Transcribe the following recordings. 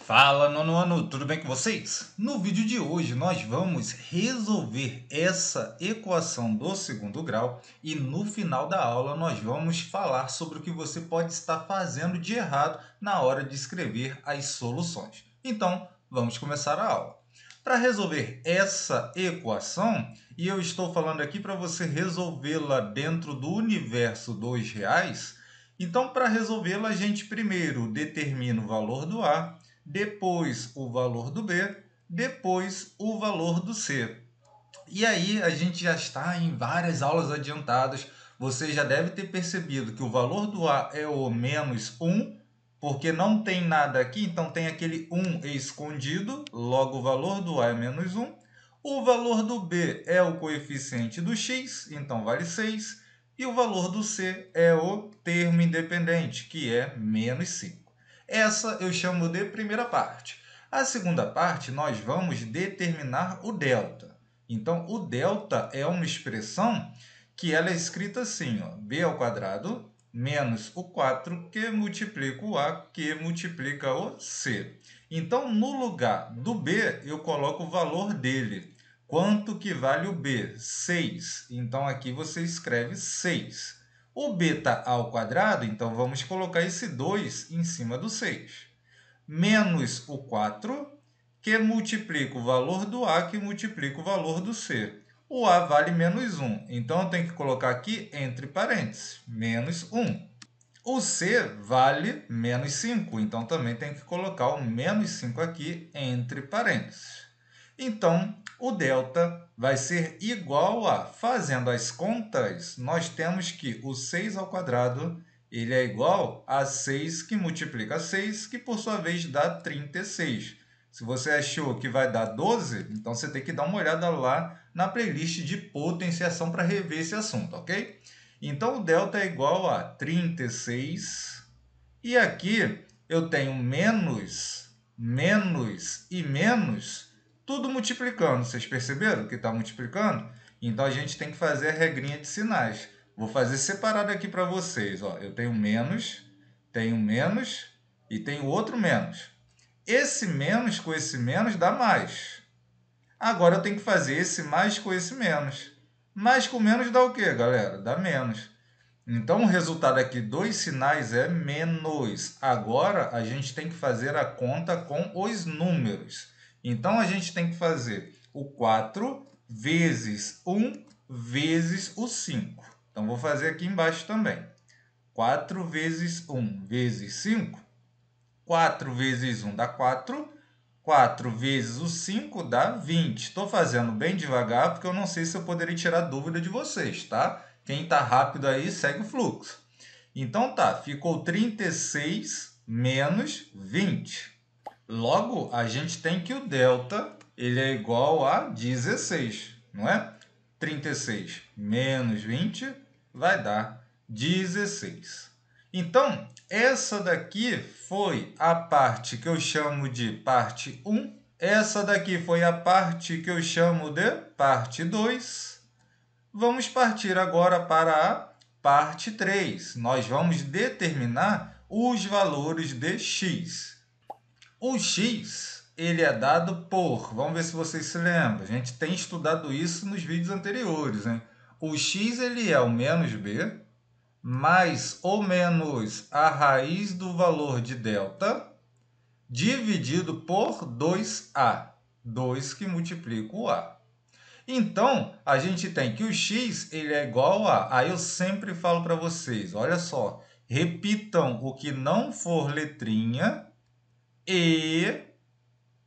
Fala, nono ano, tudo bem com vocês? No vídeo de hoje nós vamos resolver essa equação do segundo grau e no final da aula nós vamos falar sobre o que você pode estar fazendo de errado na hora de escrever as soluções. Então, vamos começar a aula. Para resolver essa equação, e eu estou falando aqui para você resolvê-la dentro do universo dos reais, então para resolvê-la a gente primeiro determina o valor do A, depois o valor do B, depois o valor do C. E aí a gente já está em várias aulas adiantadas. Você já deve ter percebido que o valor do A é o menos 1, porque não tem nada aqui, então tem aquele 1 escondido, logo o valor do A é menos 1. O valor do B é o coeficiente do x, então vale 6. E o valor do C é o termo independente, que é menos 5. Essa eu chamo de primeira parte. A segunda parte, nós vamos determinar o delta. Então, o delta é uma expressão que ela é escrita assim, ó, b ao quadrado menos o 4 que multiplica o A, que multiplica o C. Então, no lugar do B, eu coloco o valor dele. Quanto que vale o B? 6. Então, aqui você escreve 6. O b está ao quadrado, então vamos colocar esse 2 em cima do 6. Menos o 4, que multiplica o valor do A, que multiplica o valor do C. O A vale menos 1, então eu tenho que colocar aqui entre parênteses, menos 1. O C vale menos 5, então também tem que colocar o menos 5 aqui entre parênteses. Então, o delta vai ser igual a, fazendo as contas, nós temos que o 6 ao quadrado ele é igual a 6 que multiplica 6, que por sua vez dá 36. Se você achou que vai dar 12, então você tem que dar uma olhada lá na playlist de potenciação para rever esse assunto, ok? Então, o delta é igual a 36. E aqui eu tenho menos, menos e menos, tudo multiplicando. Vocês perceberam que está multiplicando? Então, a gente tem que fazer a regrinha de sinais. Vou fazer separado aqui para vocês. Ó, eu tenho menos e tenho outro menos. Esse menos com esse menos dá mais. Agora eu tenho que fazer esse mais com esse menos. Mais com menos dá o quê, galera? Dá menos. Então, o resultado aqui dos sinais é menos. Agora, a gente tem que fazer a conta com os números. Então, a gente tem que fazer o 4 vezes 1 vezes o 5. Então, vou fazer aqui embaixo também. 4 vezes 1 vezes 5. 4 vezes 1 dá 4. 4 vezes o 5 dá 20. Estou fazendo bem devagar, porque eu não sei se eu poderia tirar dúvida de vocês, tá? Quem está rápido aí, segue o fluxo. Então, tá, ficou 36 menos 20. Logo, a gente tem que o delta ele é igual a 16, não é? 36 menos 20 vai dar 16. Então, essa daqui foi a parte que eu chamo de parte 1. Essa daqui foi a parte que eu chamo de parte 2. Vamos partir agora para a parte 3. Nós vamos determinar os valores de x. O x ele é dado por, vamos ver se vocês se lembram, a gente tem estudado isso nos vídeos anteriores, hein? O x ele é o menos b mais ou menos a raiz do valor de delta dividido por 2a, 2 que multiplica o a. Então, a gente tem que o x ele é igual a... Aí eu sempre falo para vocês, olha só, repitam o que não for letrinha e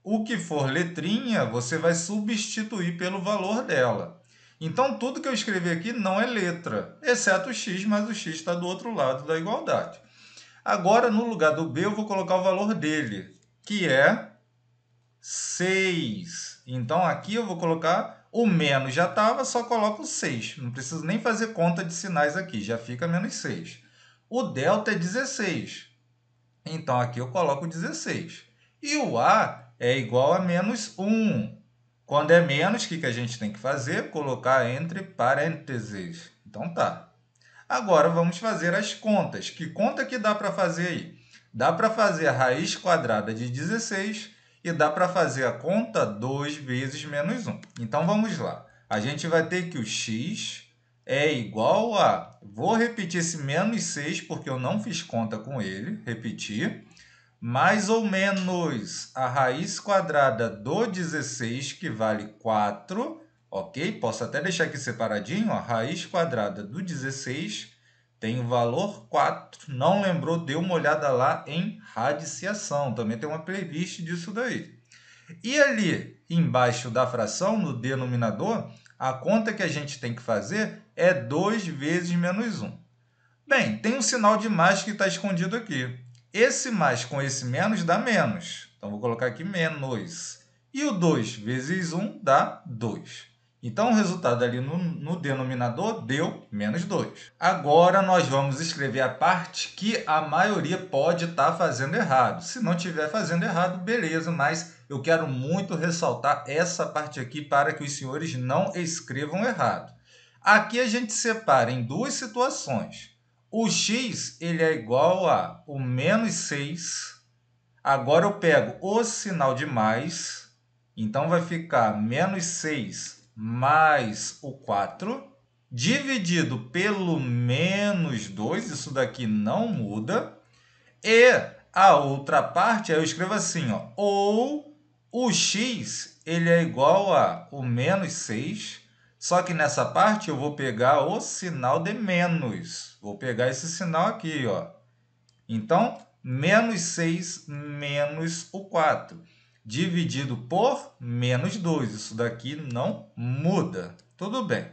o que for letrinha você vai substituir pelo valor dela. Então, tudo que eu escrevi aqui não é letra, exceto o x, mas o x está do outro lado da igualdade. Agora, no lugar do b, eu vou colocar o valor dele, que é 6. Então, aqui eu vou colocar o menos, já estava, só coloco 6. Não preciso nem fazer conta de sinais aqui, já fica menos 6. O delta é 16. Então, aqui eu coloco 16. E o A é igual a menos 1. Quando é menos, o que a gente tem que fazer? Colocar entre parênteses. Então, tá. Agora, vamos fazer as contas. Que conta que dá para fazer aí? Dá para fazer a raiz quadrada de 16 e dá para fazer a conta 2 vezes menos 1. Então, vamos lá. A gente vai ter que o x é igual a... Vou repetir esse menos 6, porque eu não fiz conta com ele. Repetir. Mais ou menos a raiz quadrada do 16, que vale 4. Ok? Posso até deixar aqui separadinho. A raiz quadrada do 16 tem o valor 4. Não lembrou? Dê uma olhada lá em radiciação. Também tem uma playlist disso daí. E ali embaixo da fração, no denominador, a conta que a gente tem que fazer é 2 vezes menos 1. Bem, tem um sinal de mais que está escondido aqui. Esse mais com esse menos dá menos. Então, vou colocar aqui menos. E o 2 vezes 1 dá 2. Então, o resultado ali no denominador deu menos 2. Agora, nós vamos escrever a parte que a maioria pode estar fazendo errado. Se não estiver fazendo errado, beleza, mas eu quero muito ressaltar essa parte aqui para que os senhores não escrevam errado. Aqui a gente separa em duas situações. O x ele é igual a o menos 6. Agora eu pego o sinal de mais. Então, vai ficar menos 6 mais o 4, dividido pelo menos 2. Isso daqui não muda. E a outra parte, aí eu escrevo assim, ó, ou o x ele é igual a o menos 6. Só que nessa parte eu vou pegar o sinal de menos. Vou pegar esse sinal aqui, ó. Então, menos 6 menos o 4, dividido por menos 2. Isso daqui não muda. Tudo bem.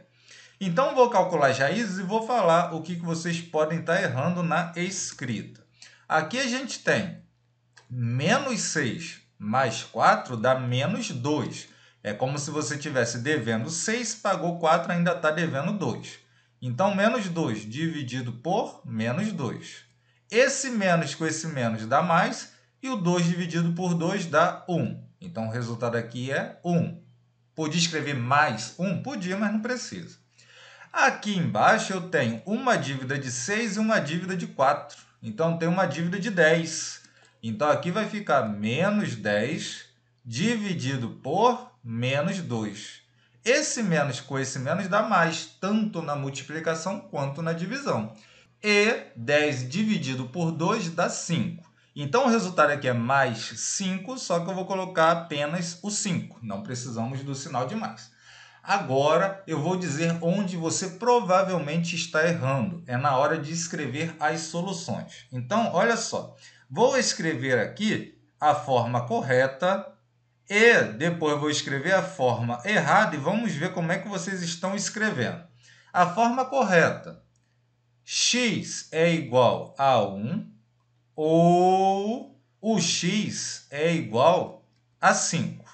Então, vou calcular as raízes e vou falar o que vocês podem estar errando na escrita. Aqui a gente tem menos 6 mais 4 dá menos 2. É como se você estivesse devendo 6, pagou 4, ainda está devendo 2. Então, menos 2 dividido por menos 2. Esse menos com esse menos dá mais, e o 2 dividido por 2 dá 1. Então, o resultado aqui é 1. Podia escrever mais 1? Podia, mas não precisa. Aqui embaixo eu tenho uma dívida de 6 e uma dívida de 4. Então, tem uma dívida de 10. Então, aqui vai ficar menos 10 dividido por menos 2. Esse menos com esse menos dá mais, tanto na multiplicação quanto na divisão. E 10 dividido por 2 dá 5. Então, o resultado aqui é mais 5, só que eu vou colocar apenas o 5. Não precisamos do sinal de mais. Agora, eu vou dizer onde você provavelmente está errando. É na hora de escrever as soluções. Então, olha só. Vou escrever aqui a forma correta e depois vou escrever a forma errada e vamos ver como é que vocês estão escrevendo. A forma correta: x é igual a 1 ou o x é igual a 5.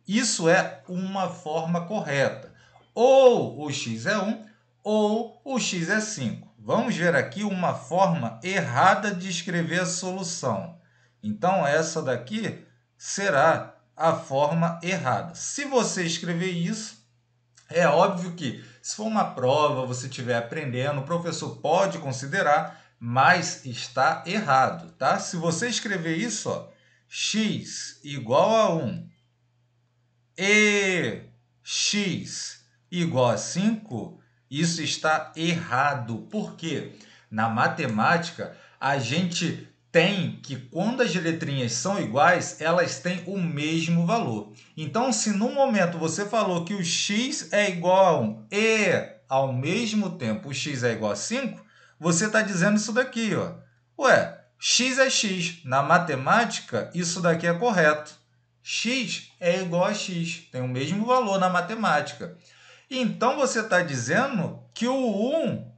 Isso é uma forma correta. Ou o x é 1 ou o x é 5. Vamos ver aqui uma forma errada de escrever a solução. Então, essa daqui será a forma errada. Se você escrever isso, é óbvio que, se for uma prova, você estiver aprendendo, o professor pode considerar, mas está errado, tá? Se você escrever isso, ó, x igual a 1 e x igual a 5, isso está errado. Por quê? Na matemática, a gente tem que, quando as letrinhas são iguais, elas têm o mesmo valor. Então, se no momento você falou que o x é igual a 1 e, ao mesmo tempo, o x é igual a 5, você está dizendo isso daqui, ó. Ué, x é x. Na matemática, isso daqui é correto. X é igual a x, tem o mesmo valor na matemática. Então, você está dizendo que o 1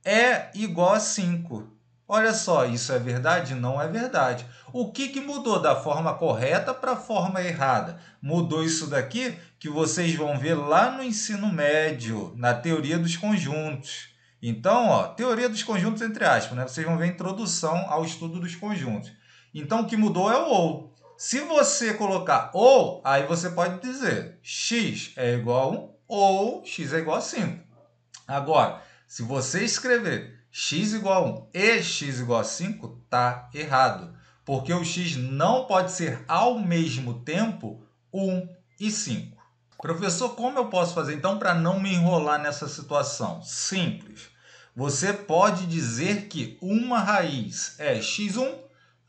é igual a 5. Olha só, isso é verdade? Não é verdade. O que mudou da forma correta para a forma errada? Mudou isso daqui que vocês vão ver lá no ensino médio, na teoria dos conjuntos. Então, ó, teoria dos conjuntos entre aspas, né? Vocês vão ver a introdução ao estudo dos conjuntos. Então, o que mudou é o ou. Se você colocar ou, aí você pode dizer x é igual a 1 ou x é igual a 5. Agora, se você escrever x igual a 1 e x igual a 5, está errado. porque o x não pode ser ao mesmo tempo 1 e 5. Professor, como eu posso fazer então para não me enrolar nessa situação? Simples. Você pode dizer que uma raiz é x1,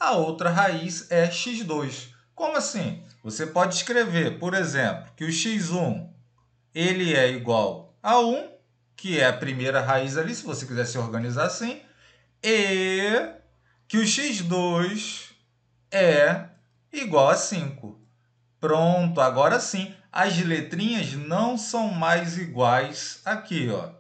a outra raiz é x2. Como assim? Você pode escrever, por exemplo, que o x1 ele é igual a 1, que é a primeira raiz ali, se você quiser se organizar assim, e que o x2 é igual a 5. Pronto, agora sim, as letrinhas não são mais iguais aqui, ó.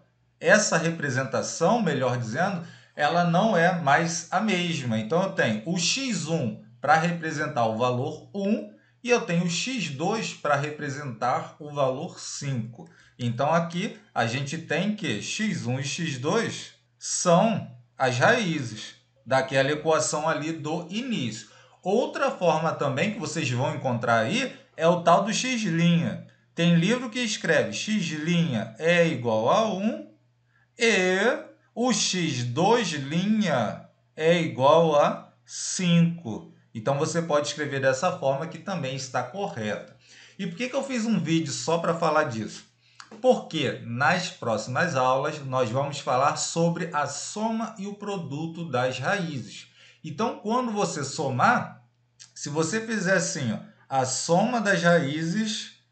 Essa representação, melhor dizendo, ela não é mais a mesma. Então, eu tenho o x1 para representar o valor 1 e eu tenho o x2 para representar o valor 5. Então, aqui a gente tem que x1 e x2 são as raízes daquela equação ali do início. Outra forma também que vocês vão encontrar aí é o tal do x'. Tem livro que escreve x' é igual a 1 e o x2' é igual a 5. Então, você pode escrever dessa forma que também está correta. E por que eu fiz um vídeo só para falar disso? Porque nas próximas aulas nós vamos falar sobre a soma e o produto das raízes. Então, quando você somar, se você fizer assim, ó, a soma das raízes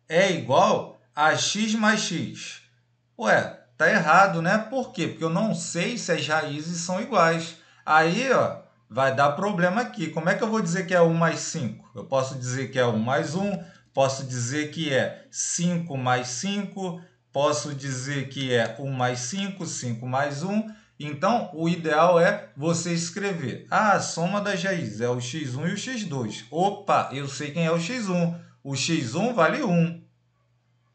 é igual a x mais x. Ué, tá errado, né? Por quê? Porque eu não sei se as raízes são iguais. Aí, ó, vai dar problema aqui. Como é que eu vou dizer que é 1 mais 5? Eu posso dizer que é 1 mais 1, posso dizer que é 5 mais 5, posso dizer que é 1 mais 5, 5 mais 1. Então, o ideal é você escrever. A soma das raízes é o x1 e o x2. Opa, eu sei quem é o x1. O x1 vale 1.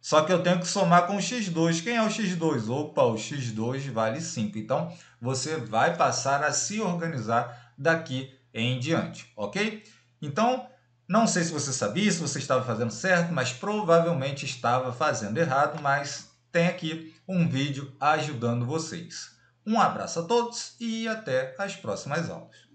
Só que eu tenho que somar com o x2. Quem é o x2? Opa, o x2 vale 5. Então, você vai passar a se organizar daqui em diante, ok? Então, não sei se você sabia, se você estava fazendo certo, mas provavelmente estava fazendo errado, mas tem aqui um vídeo ajudando vocês. Um abraço a todos e até as próximas aulas.